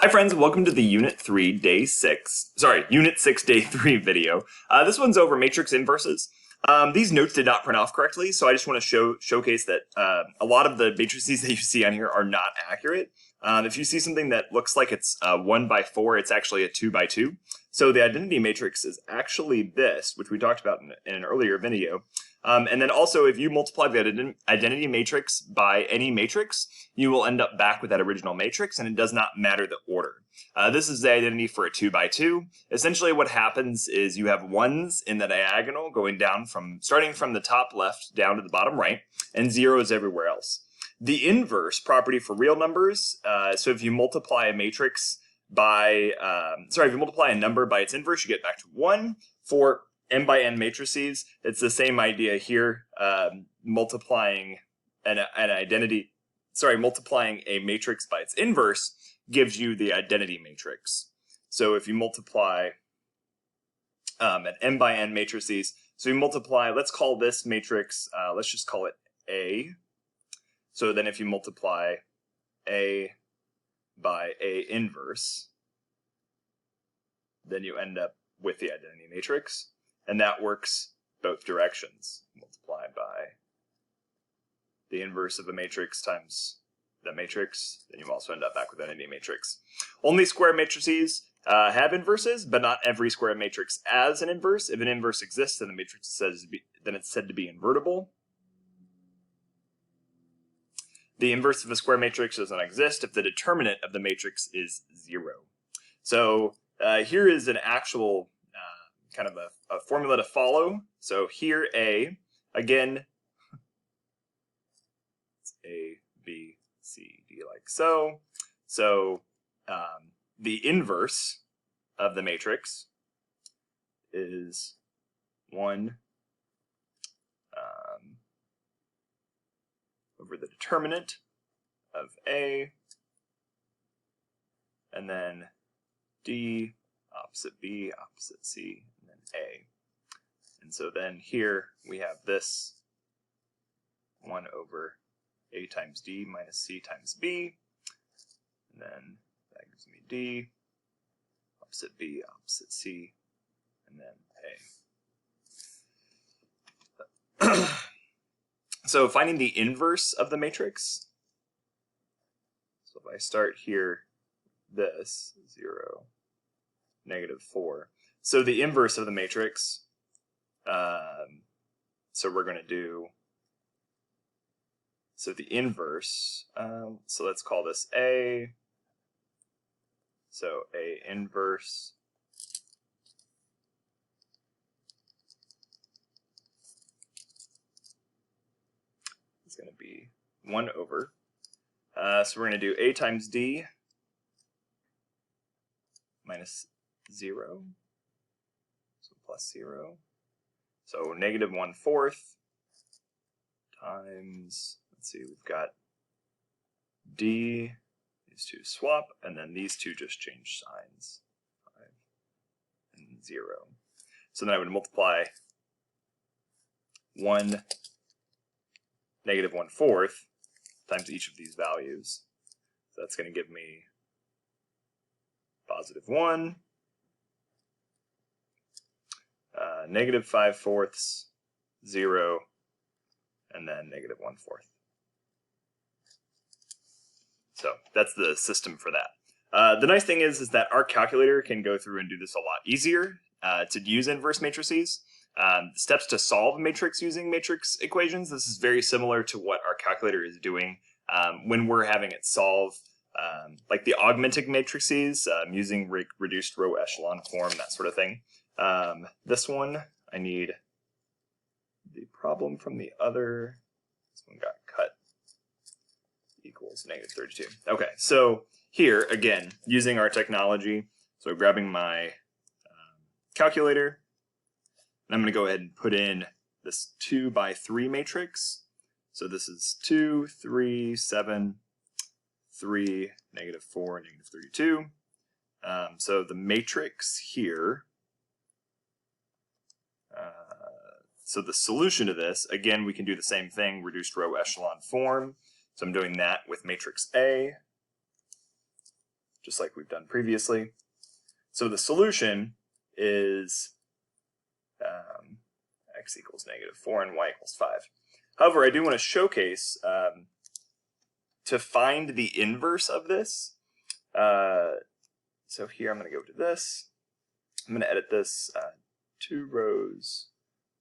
Hi friends, welcome to the Unit 6 Day 3 video. This one's over matrix inverses. These notes did not print off correctly, so I just want to showcase that a lot of the matrices that you see on here are not accurate. If you see something that looks like it's 1 by 4, it's actually a 2 by 2. So the identity matrix is actually this, which we talked about in an earlier video. And then also, if you multiply the identity matrix by any matrix, you will end up back with that original matrix, and it does not matter the order. This is the identity for a 2 by 2. Essentially what happens is you have ones in the diagonal going down starting from the top left down to the bottom right, and zeros everywhere else. The inverse property for real numbers, so if you multiply a matrix by, if you multiply a number by its inverse, you get back to 1. For n by n matrices, it's the same idea here. Multiplying multiplying a matrix by its inverse gives you the identity matrix. So if you multiply an n by n matrices, so you multiply, let's call this matrix, let's just call it A. So then if you multiply A by A inverse, then you end up with the identity matrix. And that works both directions. Multiply by the inverse of a matrix times the matrix, then you also end up back with an identity matrix. Only square matrices have inverses, but not every square matrix has an inverse. If an inverse exists, then the matrix it's said to be invertible. The inverse of a square matrix does not exist if the determinant of the matrix is 0. So here is an actual kind of a formula to follow. So here A, again, it's A, B, C, D, like so. So the inverse of the matrix is 1 over the determinant of A, and then D, opposite B, opposite C, and then A. And so then here we have this 1 over A times D minus C times B, and then that gives me D, opposite B, opposite C, and then A. So finding the inverse of the matrix, so if I start here, this, 0, -4. So the inverse of the matrix, so we're going to do, so the inverse, so let's call this A, so A inverse, is going to be 1 over, so we're going to do A times D minus 0, so plus 0, so -1/4 times, let's see, we've got D, these two swap, and then these two just change signs, 5 and 0. So then I would multiply 1 -1/4 times each of these values. So that's going to give me +1, -5/4, 0, and then -1/4. So that's the system for that. The nice thing is that our calculator can go through and do this a lot easier to use inverse matrices. Steps to solve a matrix using matrix equations. This is very similar to what our calculator is doing when we're having it solve like the augmented matrices using reduced row echelon form, that sort of thing. This one, I need the problem from the other. This one got cut. Equals -32. Okay, so here, again, using our technology, so grabbing my calculator, and I'm going to go ahead and put in this 2 by 3 matrix. So this is 2, 3, 7, 3, -4, -32. So the matrix here, so the solution to this, again, we can do the same thing, reduced row echelon form. So I'm doing that with matrix A. just like we've done previously. So the solution is x equals -4 and y equals 5. However, I do want to showcase to find the inverse of this. So here I'm going to go to this. I'm going to edit this 2 rows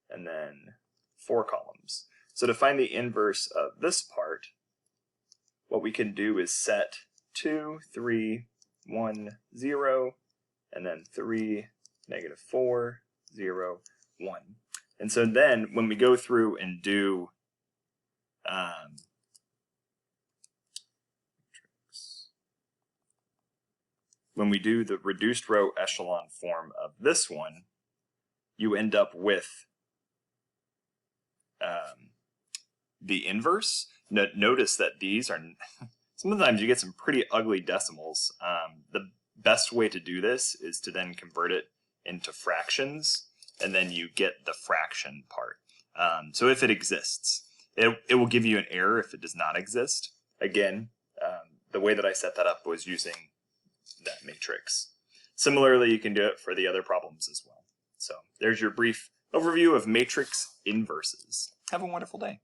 and then 4 columns. So to find the inverse of this part, what we can do is set 2, 3, 1, 0, and then 3, -4, 0, 1. And so then when we go through and do when we do the reduced row echelon form of this one, you end up with the inverse. Notice that these are, sometimes you get some pretty ugly decimals. The best way to do this is to then convert it into fractions, and then you get the fraction part. So if it exists, it will give you an error if it does not exist. Again, the way that I set that up was using that matrix. Similarly, you can do it for the other problems as well. So there's your brief overview of matrix inverses. Have a wonderful day.